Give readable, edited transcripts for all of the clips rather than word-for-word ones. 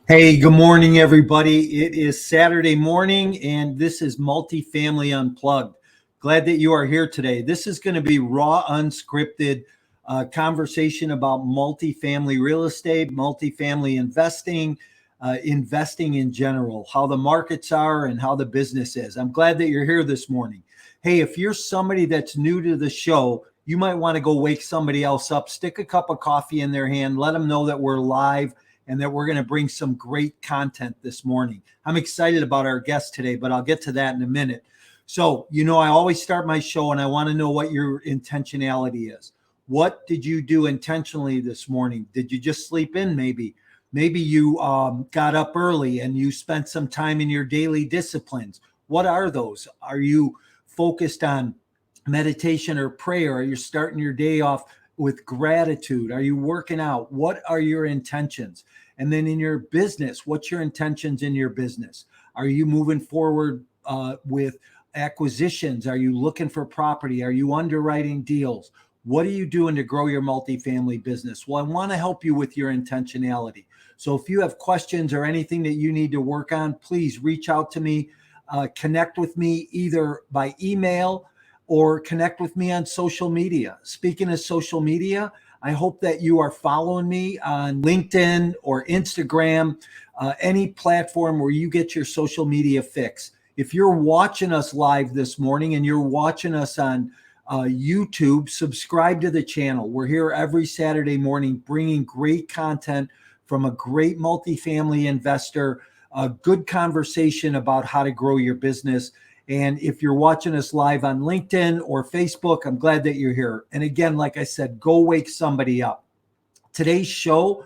Hey, good morning, everybody. It is Saturday morning, and this is Multifamily Unplugged. Glad that you are here today. This is going to be raw, unscripted conversation about multifamily real estate, multifamily investing, investing in general, how the markets are, and how the business is. I'm glad that you're here this morning. Hey, if you're somebody that's new to the show, you might want to go wake somebody else up, stick a cup of coffee in their hand, let them know that we're live and that we're going to bring some great content this morning. I'm excited about our guest today, but I'll get to that in a minute. So, I always start my show and I want to know what your intentionality is. What did you do intentionally this morning? Did you just sleep in maybe? Maybe you got up early and you spent some time in your daily disciplines. What are those? Are you focused on meditation or prayer? Are you starting your day off with gratitude? Are you working out? What are your intentions? And then in your business, what's your intentions in your business? Are you moving forward with acquisitions? Are you looking for property? Are you underwriting deals? What are you doing to grow your multifamily business? Well, I want to help you with your intentionality. So if you have questions or anything that you need to work on, please reach out to me, connect with me either by email or connect with me on social media. Speaking of social media, I hope that you are following me on LinkedIn or Instagram, any platform where you get your social media fix. If you're watching us live this morning and you're watching us on YouTube, subscribe to the channel. We're here every Saturday morning bringing great content from a great multifamily investor, a good conversation about how to grow your business. And if you're watching us live on LinkedIn or Facebook, I'm glad that you're here. And again, like I said, go wake somebody up. Today's show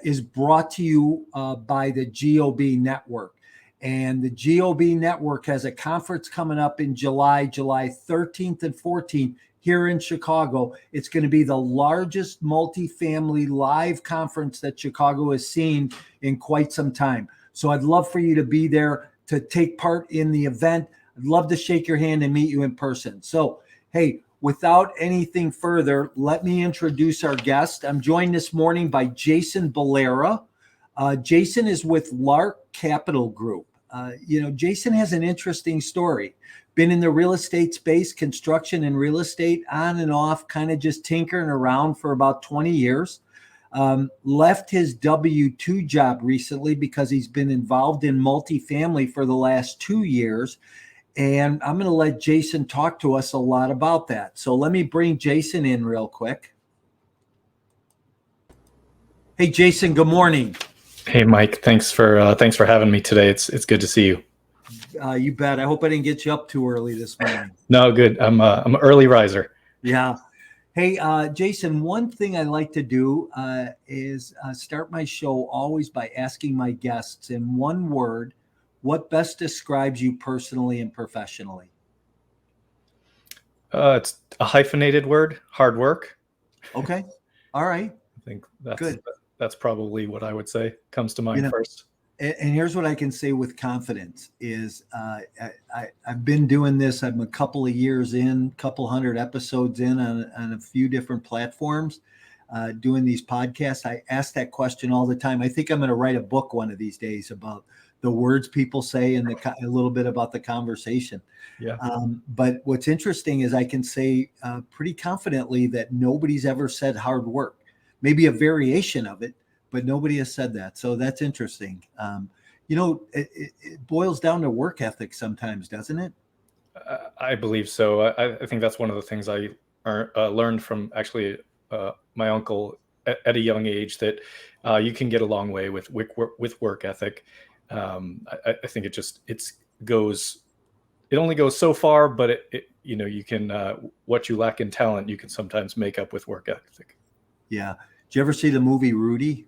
is brought to you by the GOB Network. And the GOB Network has a conference coming up in July 13th and 14th here in Chicago. It's going to be the largest multifamily live conference that Chicago has seen in quite some time. So I'd love for you to be there to take part in the event. I'd love to shake your hand and meet you in person. So, hey, without anything further, let me introduce our guest. I'm joined this morning by Jason Bellera. Jason is with Lark Capital Group. Jason has an interesting story. Been in the real estate space, construction and real estate, on and off, kind of just tinkering around for about 20 years. Left his W-2 job recently because he's been involved in multifamily for the last 2 years. And I'm going to let Jason talk to us a lot about that. So let me bring Jason in real quick. Hey, Jason, good morning. Hey, Mike. Thanks for having me today. It's good to see you. You bet. I hope I didn't get you up too early this morning. No, good. I'm an early riser. Yeah. Hey, Jason, one thing I like to do is start my show always by asking my guests in one word, what best describes you personally and professionally? It's a hyphenated word, hard work. Okay. All right. I think that's probably what I would say comes to mind first. And here's what I can say with confidence is I've been doing this. I'm a couple of years in, couple hundred episodes in on a few different platforms, doing these podcasts. I ask that question all the time. I think I'm going to write a book one of these days about the words people say and a little bit about the conversation. Yeah. But what's interesting is I can say pretty confidently that nobody's ever said hard work, maybe a variation of it, but nobody has said that. So that's interesting. It boils down to work ethic sometimes, doesn't it? I believe so. I think that's one of the things I learned from actually my uncle at a young age, that you can get a long way with work ethic. I think it only goes so far, but you can what you lack in talent, you can sometimes make up with work ethic. Yeah. Did you ever see the movie Rudy?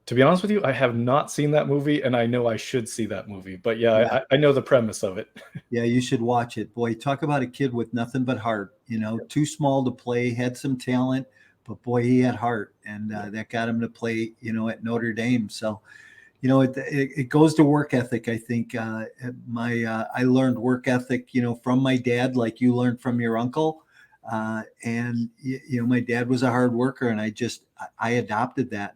To be honest with you, I have not seen that movie, and I know I should see that movie. But yeah. I know the premise of it. Yeah, you should watch it. Boy, talk about a kid with nothing but heart. Too small to play, had some talent, but boy, he had heart, and that got him to play, at Notre Dame. So, it goes to work ethic. I think I learned work ethic, from my dad, like you learned from your uncle. And my dad was a hard worker, and I adopted that.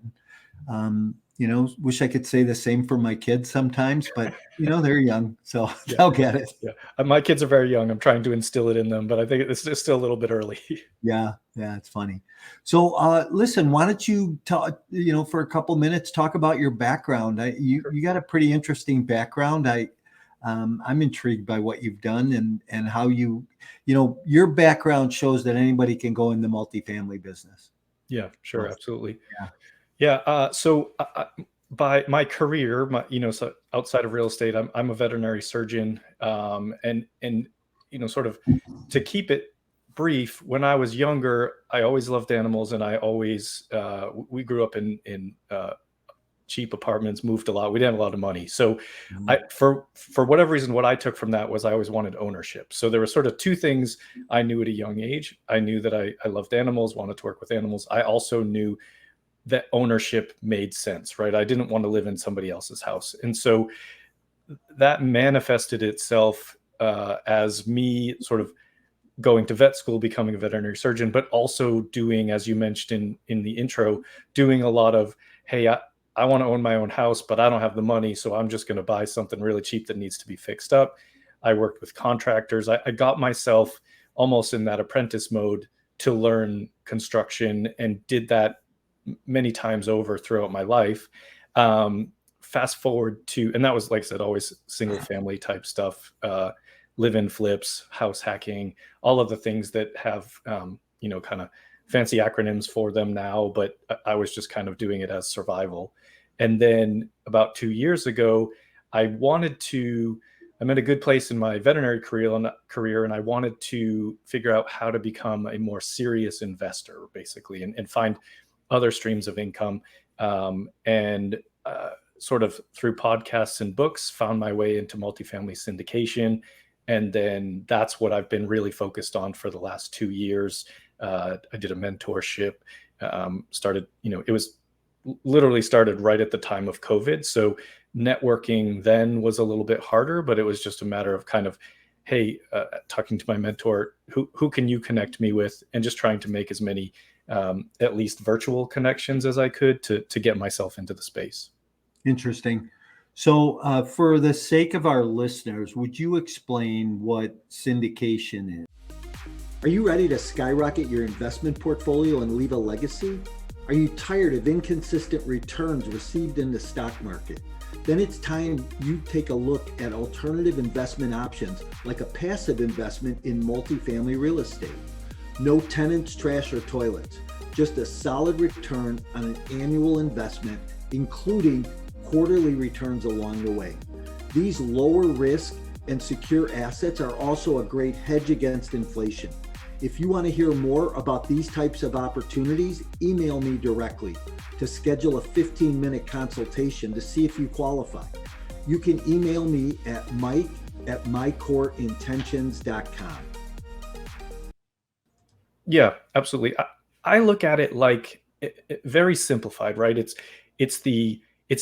Wish I could say the same for my kids sometimes, but they're young, so Yeah, they'll get it. yeah. My kids are very young. I'm trying to instill it in them, but I think it's still a little bit early. Yeah, it's funny. So, listen, why don't you talk, for a couple minutes, talk about your background. You got a pretty interesting background. I'm intrigued by what you've done and how your background shows that anybody can go in the multifamily business. Yeah, sure, So, absolutely. yeah. Yeah. So by my career, so outside of real estate, I'm a veterinary surgeon, and sort of to keep it brief. When I was younger, I always loved animals, and I always we grew up in cheap apartments, moved a lot. We didn't have a lot of money, so Mhm. for whatever reason, what I took from that was I always wanted ownership. So there were sort of two things I knew at a young age. I knew that I loved animals, wanted to work with animals. I also knew that ownership made sense, right? I didn't want to live in somebody else's house. And so that manifested itself as me sort of going to vet school, becoming a veterinary surgeon, but also doing, as you mentioned in the intro, doing a lot of, hey, I want to own my own house, but I don't have the money. So I'm just going to buy something really cheap that needs to be fixed up. I worked with contractors. I got myself almost in that apprentice mode to learn construction, and did that many times over throughout my life. Fast forward to, and that was, like I said, always single family type stuff, live-in flips, house hacking, all of the things that have, kind of fancy acronyms for them now, but I was just kind of doing it as survival. And then about 2 years ago, I'm in a good place in my veterinary career, and I wanted to figure out how to become a more serious investor, basically, and find other streams of income. And sort of through podcasts and books, found my way into multifamily syndication. And then that's what I've been really focused on for the last 2 years. I did a mentorship, started, it was literally started right at the time of COVID. So networking then was a little bit harder, but it was just a matter of kind of, hey, talking to my mentor, who can you connect me with, and just trying to make as many at least virtual connections as I could to get myself into the space. Interesting. So, for the sake of our listeners, would you explain what syndication is? Are you ready to skyrocket your investment portfolio and leave a legacy? Are you tired of inconsistent returns received in the stock market? Then it's time you take a look at alternative investment options like a passive investment in multifamily real estate. No tenants, trash, or toilets, just a solid return on an annual investment, including quarterly returns along the way. These lower risk and secure assets are also a great hedge against inflation. If you want to hear more about these types of opportunities, email me directly to schedule a 15-minute consultation to see if you qualify. You can email me at mike@mycoreintentions.com. Yeah, absolutely. I look at it like very simplified, right? It's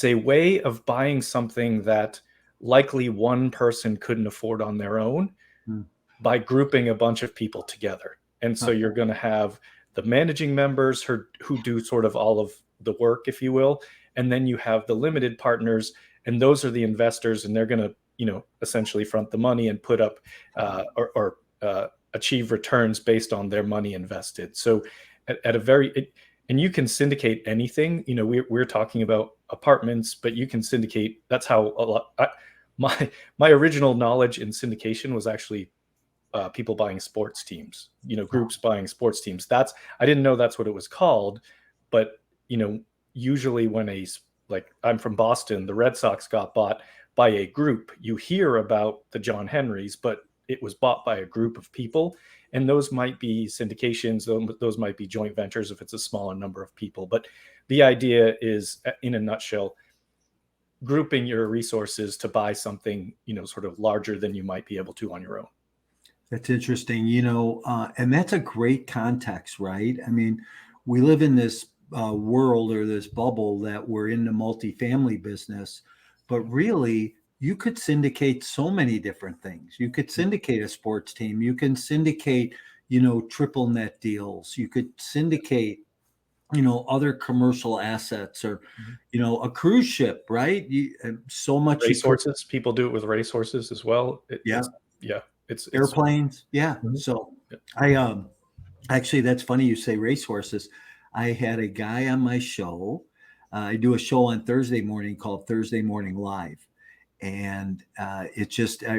a way of buying something that likely one person couldn't afford on their own, Hmm. by grouping a bunch of people together. And so you're going to have the managing members who do sort of all of the work, if you will. And then you have the limited partners, and those are the investors, and they're going to, essentially front the money and put up or achieve returns based on their money invested. So at a and you can syndicate anything. We're talking about apartments, but you can syndicate. That's how a lot. My original knowledge in syndication was actually people buying sports teams, groups buying sports teams. I didn't know that's what it was called, but usually when like, I'm from Boston, the Red Sox got bought by a group. You hear about the John Henrys, but it was bought by a group of people, and those might be syndications. Those might be joint ventures if it's a smaller number of people. But the idea is, in a nutshell, grouping your resources to buy something, sort of larger than you might be able to on your own. That's interesting, and that's a great context, right? I mean, we live in this world or this bubble that we're in the multifamily business, but really, you could syndicate so many different things. You could syndicate a sports team. You can syndicate, triple net deals. You could syndicate other commercial assets, or, Mhm. a cruise ship, right? So much you could, Racehorses, people do it with racehorses as well. yeah, Yeah, it's airplanes. Yeah. Mhm. So Yeah, I, actually, that's funny you say racehorses. I had a guy on my show. I do a show on Thursday morning called Thursday Morning Live. And I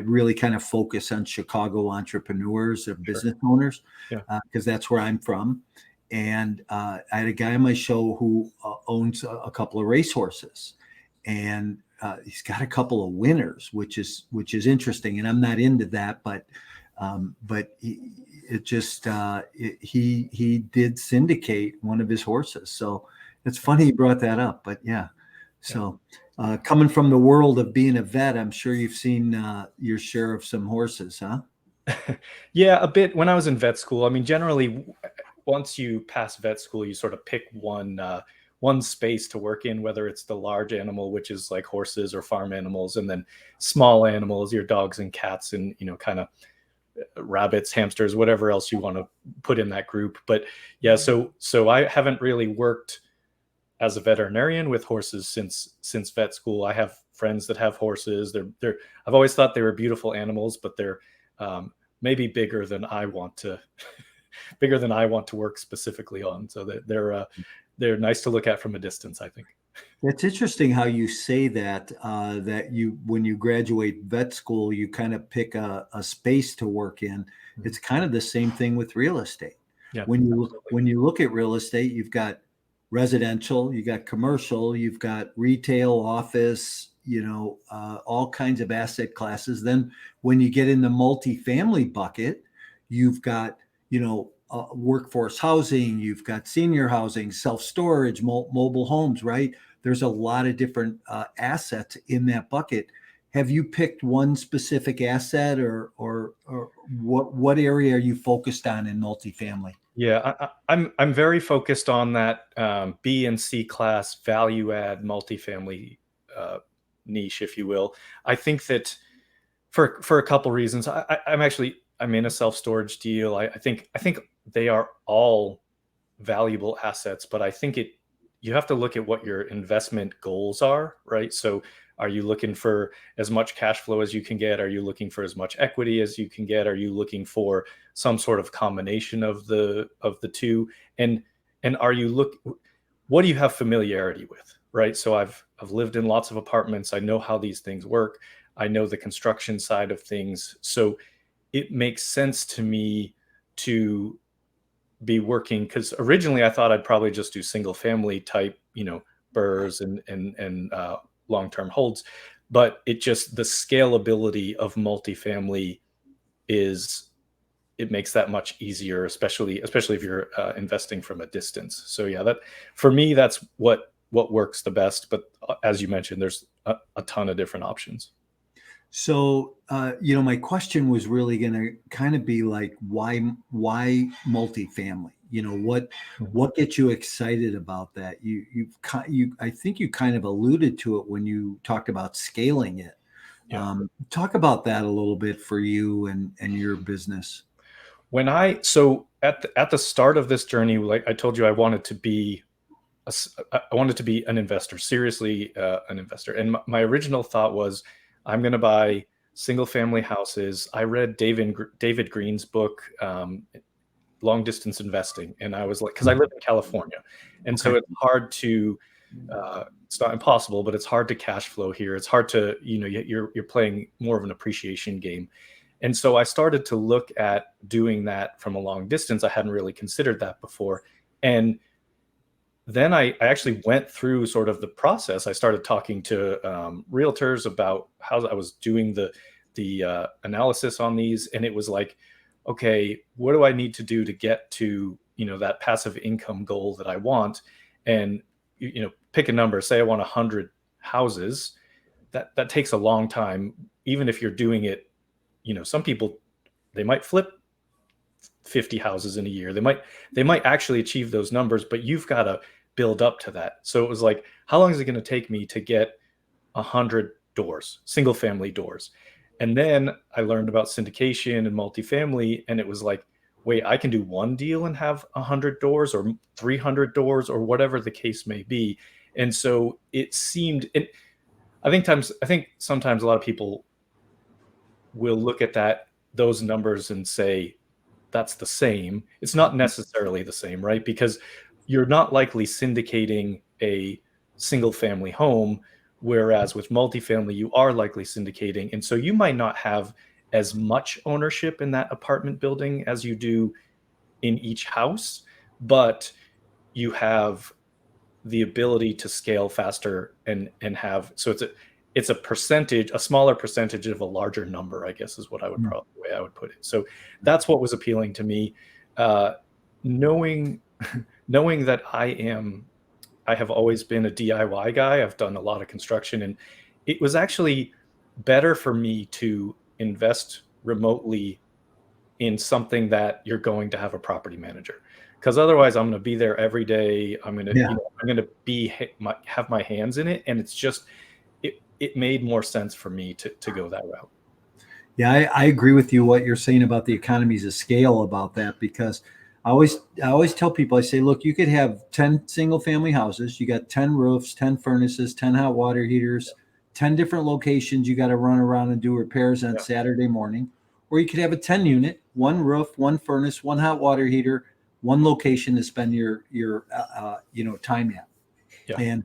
really kind of focus on Chicago entrepreneurs or sure. business owners, Yeah. because that's where I'm from. And I had a guy on my show who owns a couple of racehorses, and he's got a couple of winners, which is interesting. And I'm not into that, but he did syndicate one of his horses. So it's funny you brought that up. But yeah, Yeah. so coming from the world of being a vet, I'm sure you've seen your share of some horses, huh? Yeah, a bit. When I was in vet school, I mean, generally, once you pass vet school, you sort of pick one space to work in, whether it's the large animal, which is like horses or farm animals, and then small animals, your dogs and cats, and kind of rabbits, hamsters, whatever else you want to put in that group. But yeah, so I haven't really worked as a veterinarian with horses since vet school. I have friends that have horses. They're I've always thought they were beautiful animals, but they're maybe bigger than I want to bigger than I want to work specifically on. So that they're nice to look at from a distance, I think. It's interesting how you say that, that when you graduate vet school, you kind of pick a space to work in. Mhm. It's kind of the same thing with real estate. Yeah, When you absolutely. when you look at real estate, you've got residential, you got commercial, you've got retail, office, all kinds of asset classes. Then when you get in the multifamily bucket, you've got, workforce housing, you've got senior housing, self-storage, mobile homes, right? There's a lot of different assets in that bucket. Have you picked one specific asset, or what area are you focused on in multifamily? Yeah, I'm very focused on that B and C class value add multifamily uh, niche, if you will. I think that for a couple reasons. I'm in a self storage deal. I think they are all valuable assets, but I think you have to look at what your investment goals are, right? So are you looking for as much cash flow as you can get? Are you looking for as much equity as you can get? Are you looking for some sort of combination of the two? And are you what do you have familiarity with, right? So I've lived in lots of apartments. I know how these things work. I know the construction side of things. So it makes sense to me to be working, because originally I thought I'd probably just do single family type, burrs and long term holds, but the scalability of multifamily is it makes that much easier, especially if you're investing from a distance. So yeah, that for me that's what works the best. But as you mentioned, there's a ton of different options. So, my question was really going to kind of be like, why multifamily? Mhm. What gets you excited about that? I think you kind of alluded to it when you talked about scaling it. Yeah. Talk about that a little bit for you and your business. So at the start of this journey, like I told you, I wanted to be an investor, seriously, an investor. And my original thought was, I'm going to buy single family houses. I read David Green's book, Long Distance Investing, and I was like, because I live in California, and Okay. so it's hard to. It's not impossible, but it's hard to cash flow here. It's hard to, you're playing more of an appreciation game. And so I started to look at doing that from a long distance. I hadn't really considered that before. And then I actually went through sort of the process. I started talking to realtors about how I was doing the analysis on these, and it was like, okay, what do I need to do to get to that passive income goal that I want? And pick a number. Say I want 100 houses. That takes a long time. Even if you're doing it, some people they might flip 50 houses in a year. They might actually achieve those numbers, but you've got to build up to that. So it was like, how long is it going to take me to get 100 doors, single family doors? And then I learned about syndication and multifamily, and it was like, wait, I can do one deal and have 100 doors or 300 doors or whatever the case may be. And so it seemed, and I think sometimes a lot of people will look at those numbers and say that's the same. It's not necessarily the same, right? Because you're not likely syndicating a single family home, whereas with multifamily, you are likely syndicating. And so you might not have as much ownership in that apartment building as you do in each house, but you have the ability to scale faster and have, so it's a percentage, a smaller percentage of a larger number, I guess is what I would probably, the way I would put it. So that's what was appealing to me. Knowing that I have always been a DIY guy. I've done a lot of construction, and it was actually better for me to invest remotely in something that you're going to have a property manager, because otherwise I'm going to be there every day. I'm going to, I'm going to have my hands in it. And it's just, it made more sense for me to go that route. Yeah, I agree with you what you're saying about the economies of scale about that, because I always tell people, I say, look, you could have 10 single family houses. You got 10 roofs, 10 furnaces, 10 hot water heaters, 10 different locations you got to run around and do repairs on Saturday morning. Or you could have a 10 unit, one roof, one furnace, one hot water heater, one location to spend your time at. Yeah.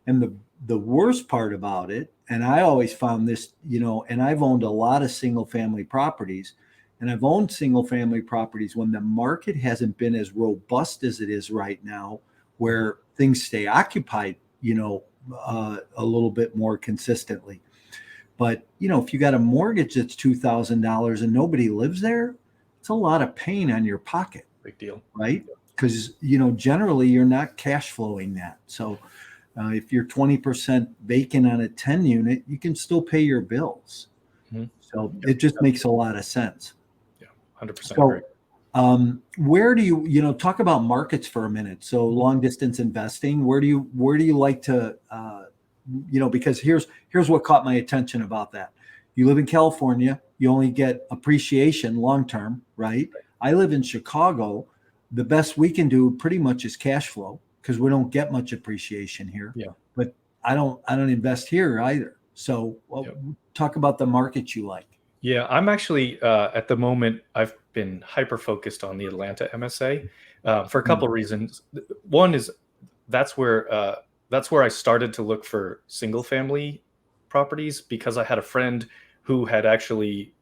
And the worst part about it, and I always found this, and I've owned a lot of single family properties, and I've owned single family properties when the market hasn't been as robust as it is right now, where things stay occupied, a little bit more consistently. But, if you got a mortgage that's $2,000 and nobody lives there, it's a lot of pain on your pocket. Big deal. Right? Because, generally you're not cash flowing that. So if you're 20% vacant on a 10 unit, you can still pay your bills. Mm-hmm. So it just makes a lot of sense. Yeah, 100% so, agree. Where do you, talk about markets for a minute? So long distance investing, where do you like to, because here's what caught my attention about that. You live in California, you only get appreciation long-term, right? I live in Chicago. The best we can do pretty much is cash flow, because we don't get much appreciation here. Yeah. But I don't invest here either. So talk about the markets you like. Yeah, I'm actually at the moment, I've been hyper focused on the Atlanta MSA for a couple of reasons. One is that's where I started to look for single family properties, because I had a friend who had actually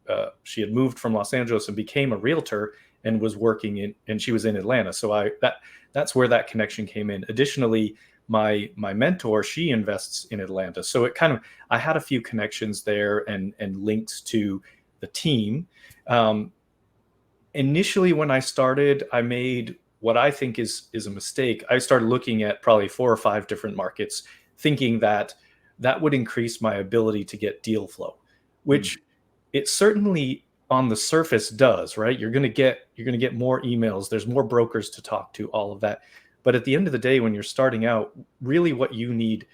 she had moved from Los Angeles and became a realtor and was working and she was in Atlanta. So that's where that connection came in. Additionally, my mentor, she invests in Atlanta. So it I had a few connections there and links to the team. Initially, when I started, I made what I think is a mistake. I started looking at probably 4 or 5 different markets, thinking that would increase my ability to get deal flow, which it certainly on the surface does, right? You're going to get more emails. There's more brokers to talk to, all of that. But at the end of the day, when you're starting out, really what you need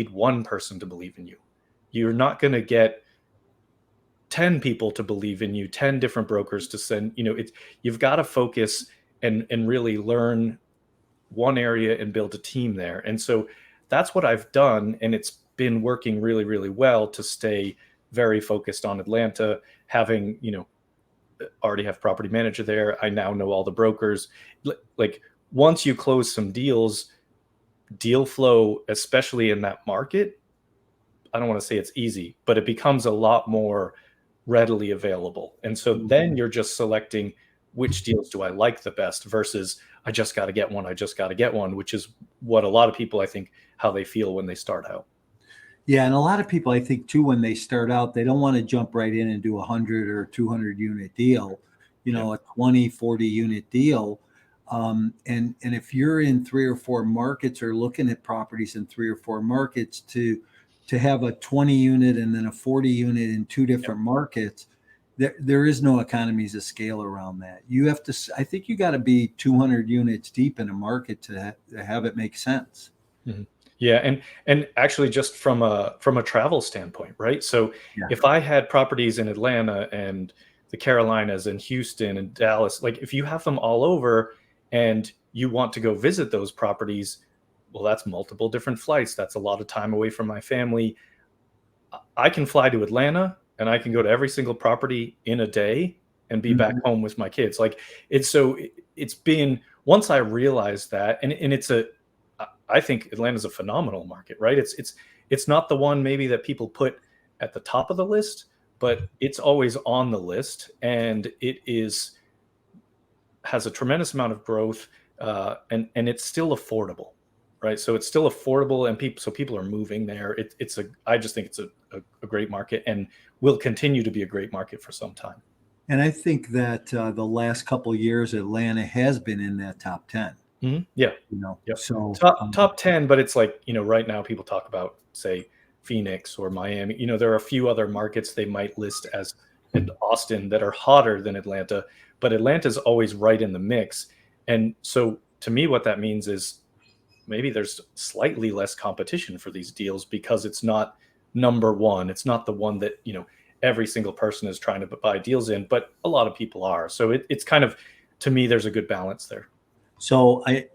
one person to believe in you. You're not going to get 10 people to believe in you, 10 different brokers to send, you've got to focus and really learn one area and build a team there. And so that's what I've done. And it's been working really, really well to stay very focused on Atlanta, having, already have property manager there. I now know all the brokers. Like once you close some deals, deal flow, especially in that market, I don't want to say it's easy, but it becomes a lot more readily available. And so then you're just selecting which deals do I like the best versus I just got to get one, which is what a lot of people, I think, how they feel when they start out. Yeah. And a lot of people, I think too, when they start out, they don't want to jump right in and do 100 or 200 unit deal, a 20, 40 unit deal. And if you're in 3 or 4 markets or looking at properties in 3 or 4 markets, to have a 20 unit and then a 40 unit in 2 different markets, there is no economies of scale around that. You have to, I think you got to be 200 units deep in a market to have it make sense. Mm-hmm. Yeah. And actually just from a travel standpoint, right? So if I had properties in Atlanta and the Carolinas and Houston and Dallas, like if you have them all over and you want to go visit those properties, well, that's multiple different flights. That's a lot of time away from my family. I can fly to Atlanta and I can go to every single property in a day and be back home with my kids. Like it's been, once I realized that, and I think Atlanta's a phenomenal market, right? It's not the one maybe that people put at the top of the list, but it's always on the list, and has a tremendous amount of growth, and it's still affordable, right? So it's still affordable, and people are moving there. I just think it's a great market, and will continue to be a great market for some time. And I think that the last couple of years, Atlanta has been in that top 10. Mm-hmm. Yeah. Yep. So top 10, but it's like, right now people talk about, say, Phoenix or Miami. There are a few other markets they might list as in Austin that are hotter than Atlanta, but Atlanta's always right in the mix. And so to me, what that means is maybe there's slightly less competition for these deals because it's not number one. It's not the one that, every single person is trying to buy deals in, but a lot of people are. So it's kind of, to me, there's a good balance there. So I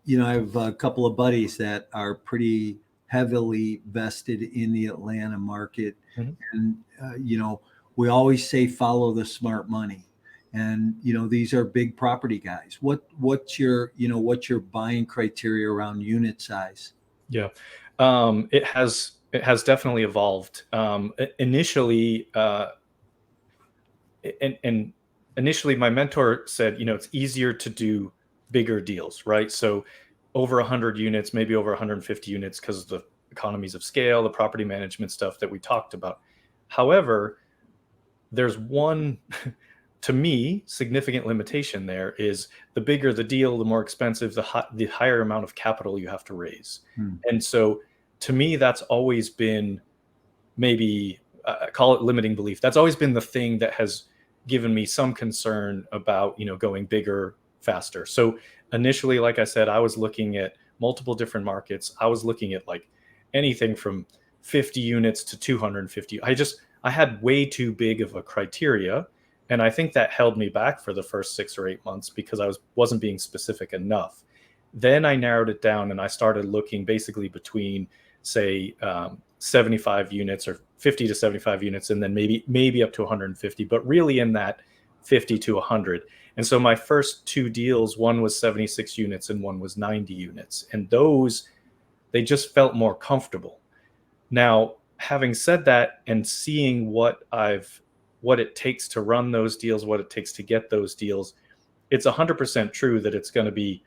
have a couple of buddies that are pretty heavily vested in the Atlanta market. Mm-hmm. And, we always say, follow the smart money. And, these are big property guys. What's your buying criteria around unit size? Yeah. It has definitely evolved. Initially, initially my mentor said, it's easier to do bigger deals, right? So over 100 units, maybe over 150 units, because of the economies of scale, the property management stuff that we talked about. However, there's one, to me, significant limitation there is the bigger the deal, the more expensive, the higher amount of capital you have to raise. And so to me, that's always been, maybe call it limiting belief. That's always been the thing that has given me some concern about, going bigger, faster. So initially, like I said, I was looking at multiple different markets. I was looking at like anything from 50 units to 250. I had way too big of a criteria. And I think that held me back for the first 6 or 8 months because I wasn't being specific enough. Then I narrowed it down and I started looking basically between, say, 75 units or 50 to 75 units, and then maybe up to 150, but really in that 50 to 100. And so my first 2 deals, one was 76 units and one was 90 units. And those, they just felt more comfortable. Now, having said that and seeing what it takes to run those deals, what it takes to get those deals, it's 100% true that it's going to be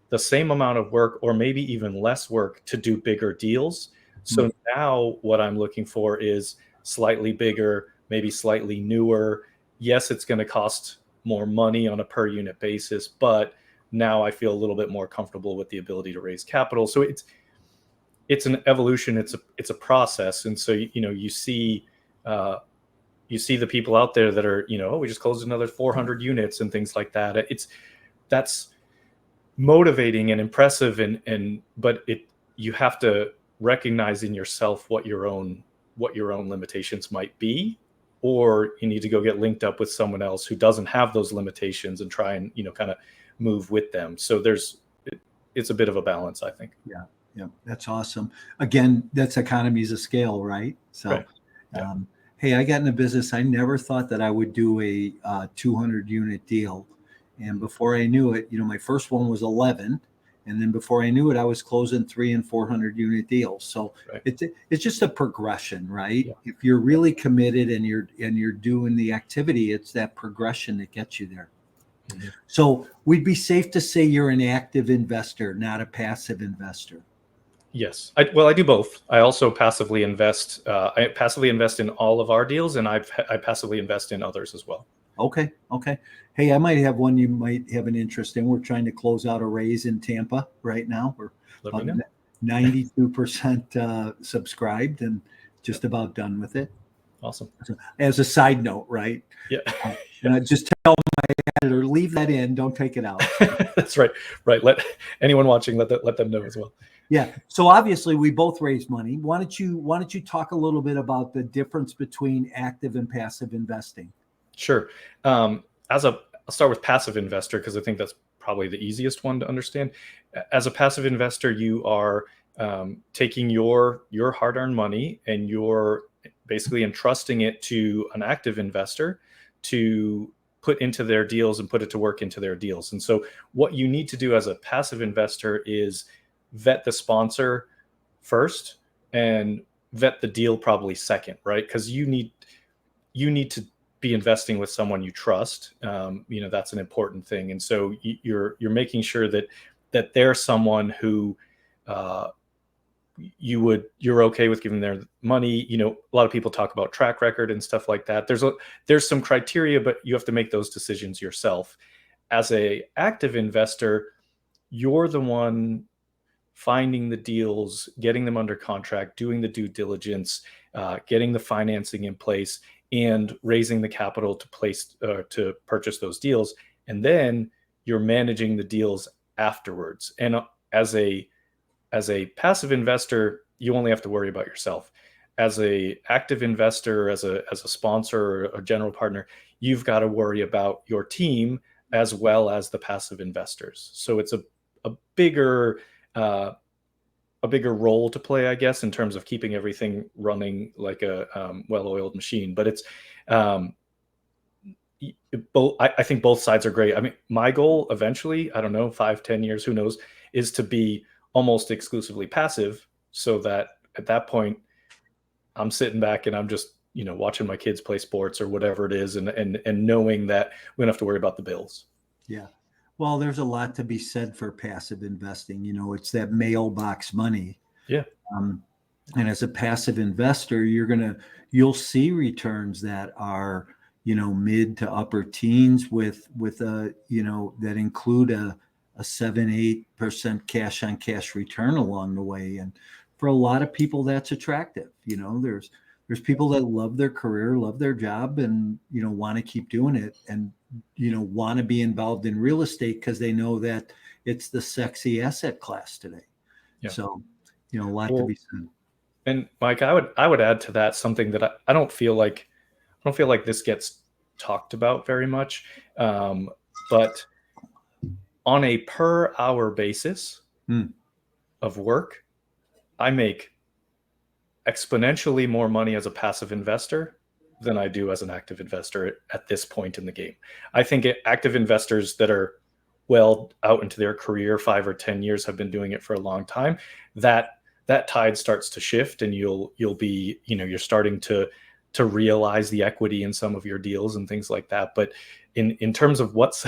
the same amount of work or maybe even less work to do bigger deals. So now what I'm looking for is slightly bigger, maybe slightly newer. Yes, it's going to cost more money on a per unit basis, but now I feel a little bit more comfortable with the ability to raise capital. So it's an evolution. It's a process. And so, you see the people out there that are, we just closed another 400 units and things like that. That's motivating and impressive. But you have to recognize in yourself what your own limitations might be, or you need to go get linked up with someone else who doesn't have those limitations and try and, kind of move with them. So it's a bit of a balance, I think. Yeah. That's awesome. Again, that's economies of scale, right? So, right. Yeah. Hey, I got in the business. I never thought that I would do a 200 unit deal. And before I knew it, my first one was 11. And then before I knew it, I was closing 300 and 400 unit deals. So right. It's just a progression, right? Yeah. If you're really committed and you're doing the activity, it's that progression that gets you there. Mm-hmm. So we'd be safe to say you're an active investor, not a passive investor. Yes. I do both. I also passively invest. I passively invest in all of our deals, and I passively invest in others as well. Okay. Hey, I might have one you might have an interest in. We're trying to close out a raise in Tampa right now. We're about 92% subscribed and just about done with it. Awesome. So, as a side note, right? Yeah. Just tell my editor, leave that in. Don't take it out. That's right. Right. Let anyone watching, let them know as well. Yeah. So obviously we both raise money. Why don't you talk a little bit about the difference between active and passive investing? Sure. I'll start with passive investor because I think that's probably the easiest one to understand. As a passive investor, you are taking your hard-earned money and you're basically entrusting it to an active investor to put into their deals and put it to work into their deals. And so what you need to do as a passive investor is vet the sponsor first and vet the deal probably second, right? Because you need to be investing with someone you trust. That's an important thing. And so you're making sure that they're someone who you're okay with giving their money. A lot of people talk about track record and stuff like that. There's some criteria, but you have to make those decisions yourself. As a active investor, you're the one finding the deals, getting them under contract, doing the due diligence, getting the financing in place, and raising the capital to purchase those deals. And then you're managing the deals afterwards. And as a passive investor, you only have to worry about yourself. As a active investor, as a sponsor or a general partner, you've got to worry about your team as well as the passive investors. So it's a bigger role to play, I guess, in terms of keeping everything running like a well-oiled machine. But it's I think both sides are great. I mean, my goal eventually, I don't know, 5-10 years, who knows, is to be almost exclusively passive, so that at that point I'm sitting back and I'm just watching my kids play sports or whatever it is, and knowing that we don't have to worry about the bills. Yeah. Well, there's a lot to be said for passive investing. It's that mailbox money. Yeah. And as a passive investor, you'll see returns that are, mid to upper teens with that include a 7-8% cash on cash return along the way. And for a lot of people, that's attractive. There's people that love their career, love their job, and want to keep doing it, and want to be involved in real estate because they know that it's the sexy asset class today. Yeah. So a lot to be said. And Mike, I would add to that something that I don't feel like this gets talked about very much, but on a per hour basis of work, I make exponentially more money as a passive investor than I do as an active investor at this point in the game. I think active investors that are well out into their career, 5 or 10 years, have been doing it for a long time, that tide starts to shift, and you'll be, you're starting to realize the equity in some of your deals and things like that. But in terms of what's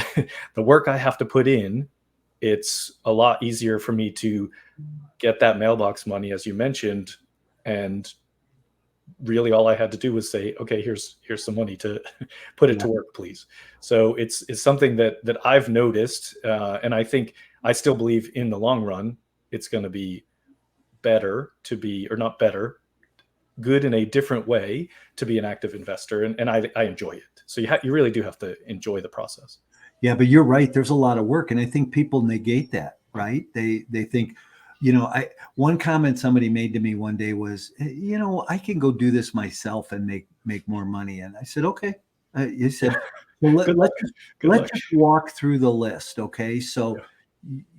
the work I have to put in, it's a lot easier for me to get that mailbox money, as you mentioned, and really all I had to do was say, okay, here's some money to put it to work, please. So it's something that I've noticed, and I think I still believe in the long run it's going to be better to be, or not better, good in a different way to be an active investor, and I enjoy it. So you really do have to enjoy the process. Yeah, but you're right. There's a lot of work, and I think people negate that, right? They think, one comment somebody made to me one day was, I can go do this myself and make more money. And I said, okay. You said, well, let's just walk through the list. Okay. So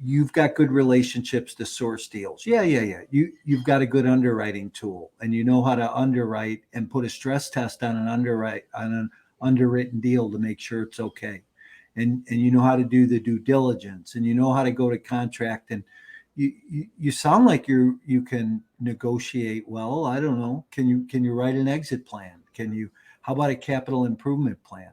you've got good relationships to source deals. Yeah. You've got a good underwriting tool, and you know how to underwrite and put a stress test on an underwritten deal to make sure it's okay. And you know how to do the due diligence, and you know how to go to contract, and you sound like you can negotiate well. I don't know. Can you write an exit plan? How about a capital improvement plan?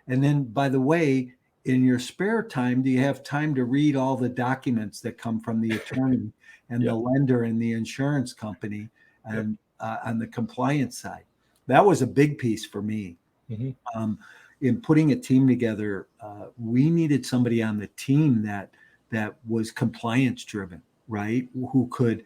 And then, by the way, in your spare time, do you have time to read all the documents that come from the attorney and the lender and the insurance company and on the compliance side? That was a big piece for me. Mm-hmm. In putting a team together, we needed somebody on the team that was compliance driven, right? Who could,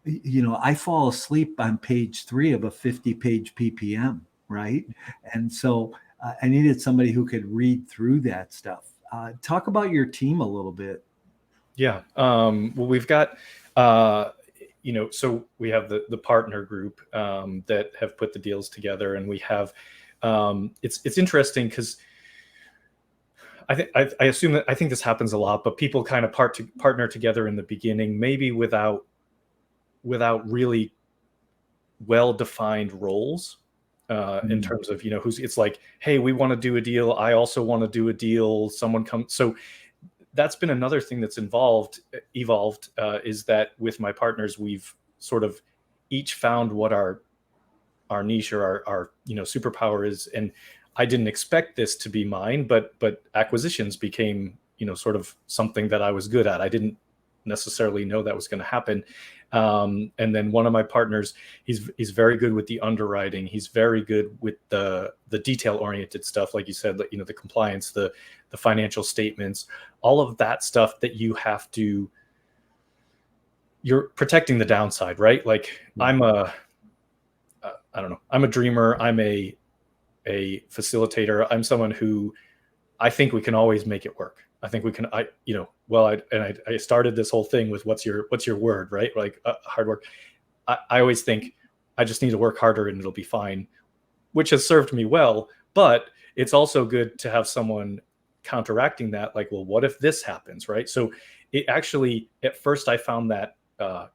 I fall asleep on page 3 of a 50-page PPM, right? And so I needed somebody who could read through that stuff. Talk about your team a little bit. Yeah. Well, we've got, so we have the partner group that have put the deals together, and we have it's interesting because I assume that I think this happens a lot, but people kind of partner together in the beginning, maybe without really well-defined roles in terms of, it's like, hey, we want to do a deal. I also want to do a deal. Someone comes. So that's been another thing that's evolved is that with my partners, we've sort of each found what our niche or our superpower is. And I didn't expect this to be mine, but acquisitions became, sort of something that I was good at. I didn't necessarily know that was going to happen. And then one of my partners, he's very good with the underwriting. He's very good with the detail oriented stuff. Like you said, the compliance, the financial statements, all of that stuff that you have to, you're protecting the downside, right? Like I'm a dreamer. I'm a facilitator. I'm someone who I think we can always make it work. I think we can, I started this whole thing with what's your word, right? Like hard work. I always think I just need to work harder and it'll be fine, which has served me well, but it's also good to have someone counteracting that. Like, well, what if this happens? Right. So it actually, at first I found that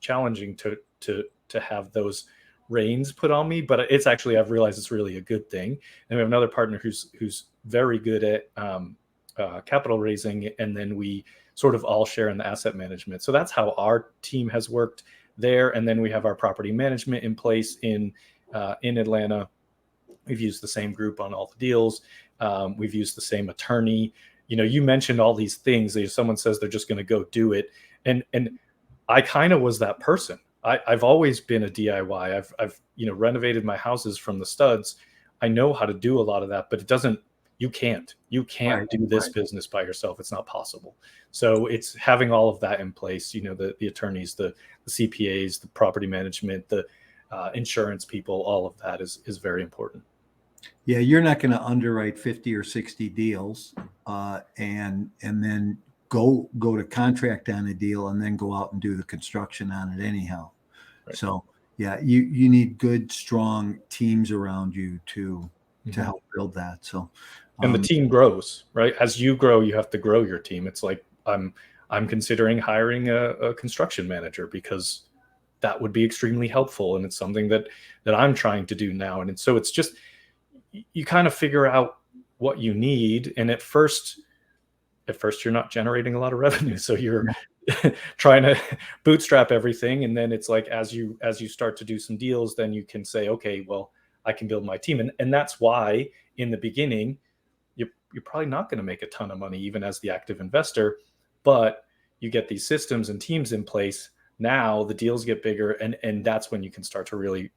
challenging to have those reins put on me, but it's actually, I've realized it's really a good thing. And we have another partner who's very good at capital raising, and then we sort of all share in the asset management. So that's how our team has worked there. And then we have our property management in place in Atlanta. We've used the same group on all the deals. We've used the same attorney. You mentioned all these things. If someone says they're just going to go do it, and I kind of was that person. I've always been a DIY. I've renovated my houses from the studs. I know how to do a lot of that, but you can't do this business by yourself. It's not possible. So it's having all of that in place, the attorneys, the CPAs, the property management, the insurance people, all of that is very important. Yeah. You're not going to underwrite 50 or 60 deals and then go to contract on a deal and then go out and do the construction on it anyhow. Right. So yeah, you need good, strong teams around you to help build that. So, and the team grows, right? As you grow, you have to grow your team. It's like, I'm considering hiring a construction manager because that would be extremely helpful. And it's something that I'm trying to do now. And so it's just, you kind of figure out what you need. And at first you're not generating a lot of revenue. So you're trying to bootstrap everything. And then it's like, as you start to do some deals, then you can say, okay, well, I can build my team. And that's why in the beginning, you're probably not going to make a ton of money, even as the active investor, but you get these systems and teams in place. Now the deals get bigger. And that's when you can start to really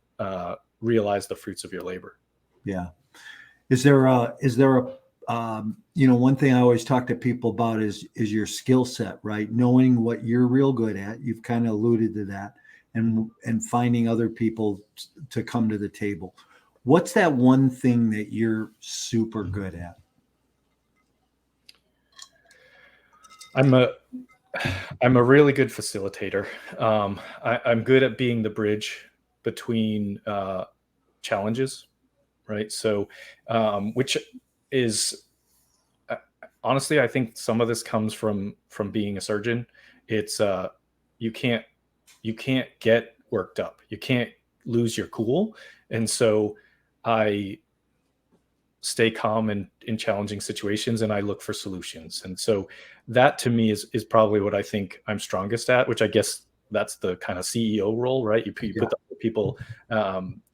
realize the fruits of your labor. Yeah. Is there a one thing I always talk to people about is your skill set, right? Knowing what you're real good at. You've kind of alluded to that, and finding other people to come to the table. What's that one thing that you're super good at? I'm a really good facilitator. I'm good at being the bridge between challenges, right? So, which is honestly, I think some of this comes from being a surgeon. It's you can't get worked up. You can't lose your cool, and so I stay calm in challenging situations, and I look for solutions. And so that to me is probably what I think I'm strongest at, which I guess that's the kind of CEO role, right? You put the people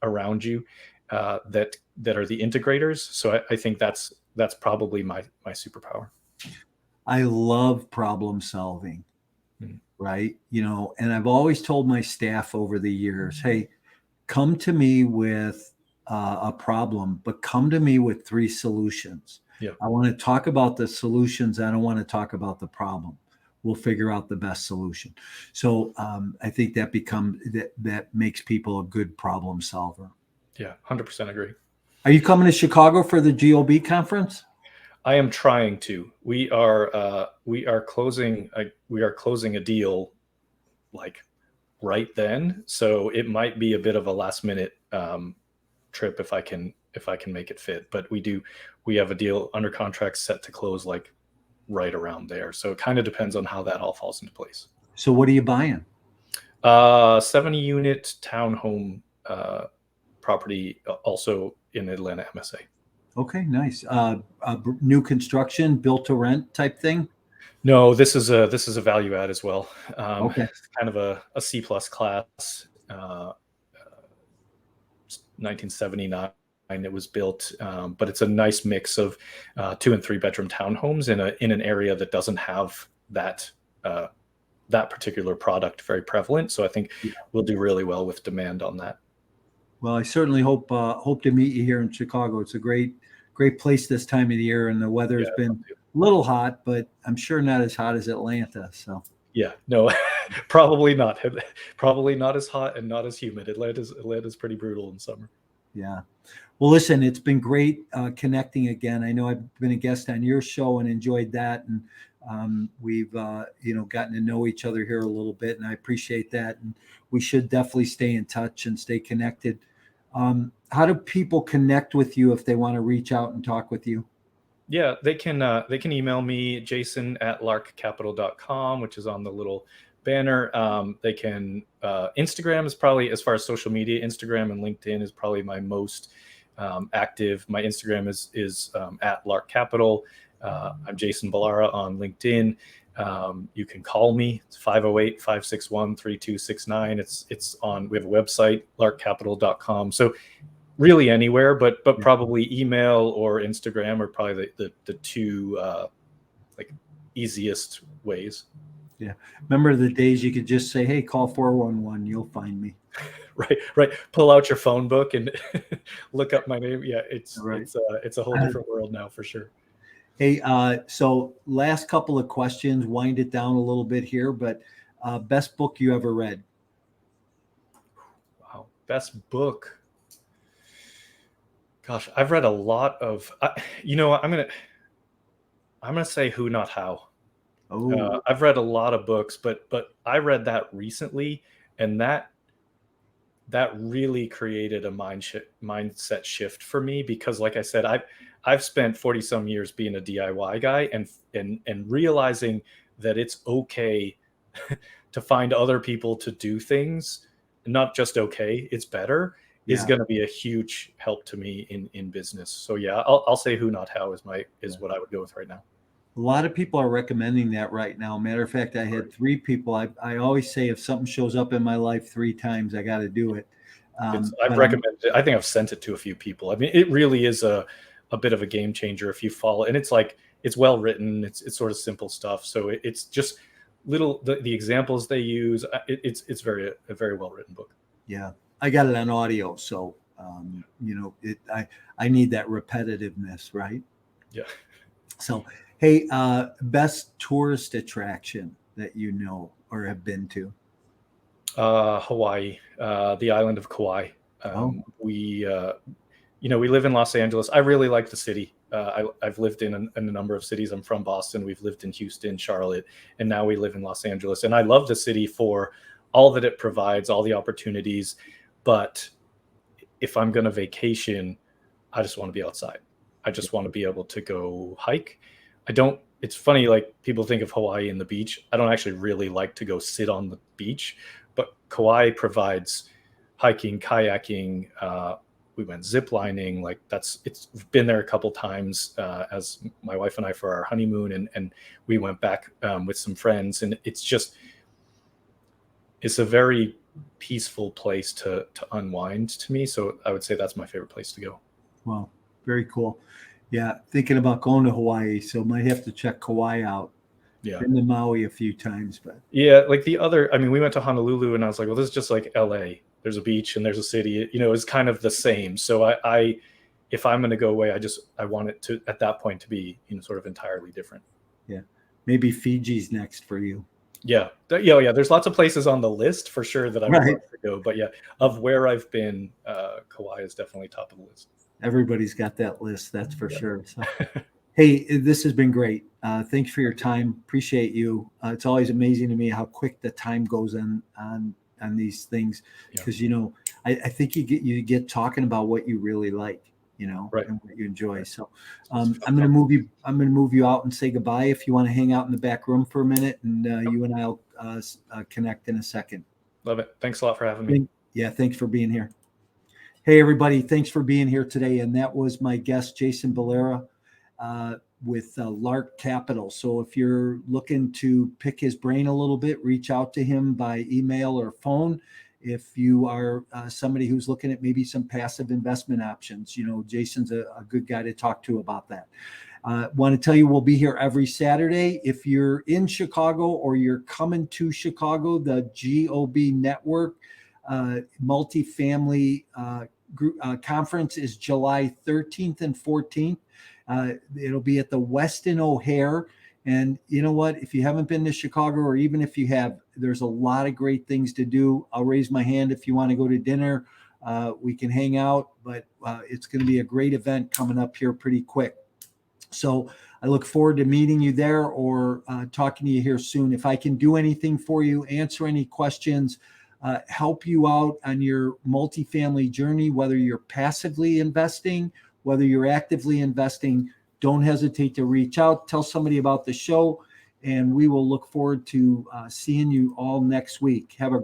around you that are the integrators. So I think that's probably my superpower. I love problem solving, right? And I've always told my staff over the years, hey, come to me with a problem, but come to me with 3 solutions. Yeah. I want to talk about the solutions. I don't want to talk about the problem. We'll figure out the best solution. So I think that makes people a good problem solver. Yeah, 100% agree. Are you coming to Chicago for the GOB conference? I am trying to. We are closing a deal like right then, so it might be a bit of a last minute trip if I can if I can make it fit. But we have a deal under contract set to close like right around there. So it kind of depends on how that all falls into place. So what are you buying? 70-unit townhome property, also in Atlanta MSA. Okay, nice. New construction, built to rent type thing? No, this is a value add as well. Okay. It's kind of a C+ class, 1979 it was built, but it's a nice mix of 2 and 3 bedroom townhomes in an area that doesn't have that particular product very prevalent. So I think we'll do really well with demand on that. Well, I certainly hope to meet you here in Chicago. It's a great place this time of the year, and the weather has been a little hot, but I'm sure not as hot as Atlanta. So yeah, no, probably not. Probably not as hot and not as humid. Atlanta's pretty brutal in summer. Yeah. Well, listen, it's been great connecting again. I know I've been a guest on your show and enjoyed that, and we've gotten to know each other here a little bit, and I appreciate that. And we should definitely stay in touch and stay connected. How do people connect with you if they want to reach out and talk with you? Yeah, they can email me, jason@larkcapital.com, which is on the little banner. They can Instagram is probably, as far as social media, Instagram and LinkedIn is probably my most active. My Instagram is at Lark Capital. I'm Jason Bellera on LinkedIn. You can call me. It's 508-561-3269. It's on. We have a website, larkcapital.com. So really anywhere, but probably email or Instagram are probably the two like easiest ways. Yeah. Remember the days you could just say, "Hey, call 411, you'll find me." Right. Pull out your phone book and look up my name. Yeah, it's a whole different world now for sure. Hey, so last couple of questions, wind it down a little bit here, but best book you ever read? Wow, best book. Gosh, I've read a lot of. I'm gonna say Who Not How. Oh, I've read a lot of books, but I read that recently, and that really created a mindset shift for me, because like I said, I've spent 40 some years being a DIY guy and realizing that it's okay to find other people to do things, not just okay, it's better, is going to be a huge help to me in business. So yeah, I'll say Who Not How is what I would go with right now. a lot of people are recommending that right now. Matter of fact, I had 3 people. I always say if something shows up in my life 3 times, I got to do it. I've recommended it. I think I've sent it to a few people. I mean, it really is a bit of a game changer if you follow. And it's like, it's well written. It's sort of simple stuff. So it's just little, the examples they use. It's a very well written book. Yeah. I got it on audio. So, I need that repetitiveness, right? Yeah. So, hey, best tourist attraction that you know or have been to? Hawaii, the island of Kauai. We live in Los Angeles. I really like the city. I've lived in a number of cities. I'm from Boston. We've lived in Houston, Charlotte, and now we live in Los Angeles. And I love the city for all that it provides, all the opportunities. But if I'm going to vacation, I just want to be outside. I just want to be able to go hike. It's funny, like people think of Hawaii and the beach. I don't actually really like to go sit on the beach, but Kauai provides hiking, kayaking. We went zip lining. Like it's been there a couple times as my wife and I for our honeymoon, and we went back with some friends, and it's a very peaceful place to unwind to me. So I would say that's my favorite place to go. Wow, very cool. Yeah, thinking about going to Hawaii, so might have to check Kauai out. Yeah. Been to Maui a few times, but yeah, like we went to Honolulu, and I was like, well, this is just like LA. There's a beach and there's a city, it's kind of the same. So I if I'm going to go away, I want it to, at that point, to be, sort of entirely different. Yeah. Maybe Fiji's next for you. Yeah. Yeah. There's lots of places on the list for sure that I would love to go, but yeah, of where I've been, Kauai is definitely top of the list. Everybody's got that list. That's for sure. So, hey, this has been great. Thanks for your time. Appreciate you. It's always amazing to me how quick the time goes on these things, because I think you get talking about what you really like. Right. and what you enjoy. So I'm going to move you. I'm going to move you out and say goodbye. If you want to hang out in the back room for a minute, and you and I'll connect in a second. Love it. Thanks a lot for having me. Yeah, thanks for being here. Hey, everybody, thanks for being here today. And that was my guest, Jason Bellera, with Lark Capital. So if you're looking to pick his brain a little bit, reach out to him by email or phone. If you are somebody who's looking at maybe some passive investment options, Jason's a good guy to talk to about that. Want to tell you we'll be here every Saturday. If you're in Chicago or you're coming to Chicago, the GOB Network multifamily group conference is July 13th and 14th. It'll be at the Westin O'Hare. And you know what? If you haven't been to Chicago, or even if you have, there's a lot of great things to do. I'll raise my hand if you want to go to dinner. We can hang out, but it's going to be a great event coming up here pretty quick. So I look forward to meeting you there or talking to you here soon. If I can do anything for you, answer any questions, help you out on your multifamily journey, whether you're passively investing, whether you're actively investing, don't hesitate to reach out, tell somebody about the show, and we will look forward to seeing you all next week. Have a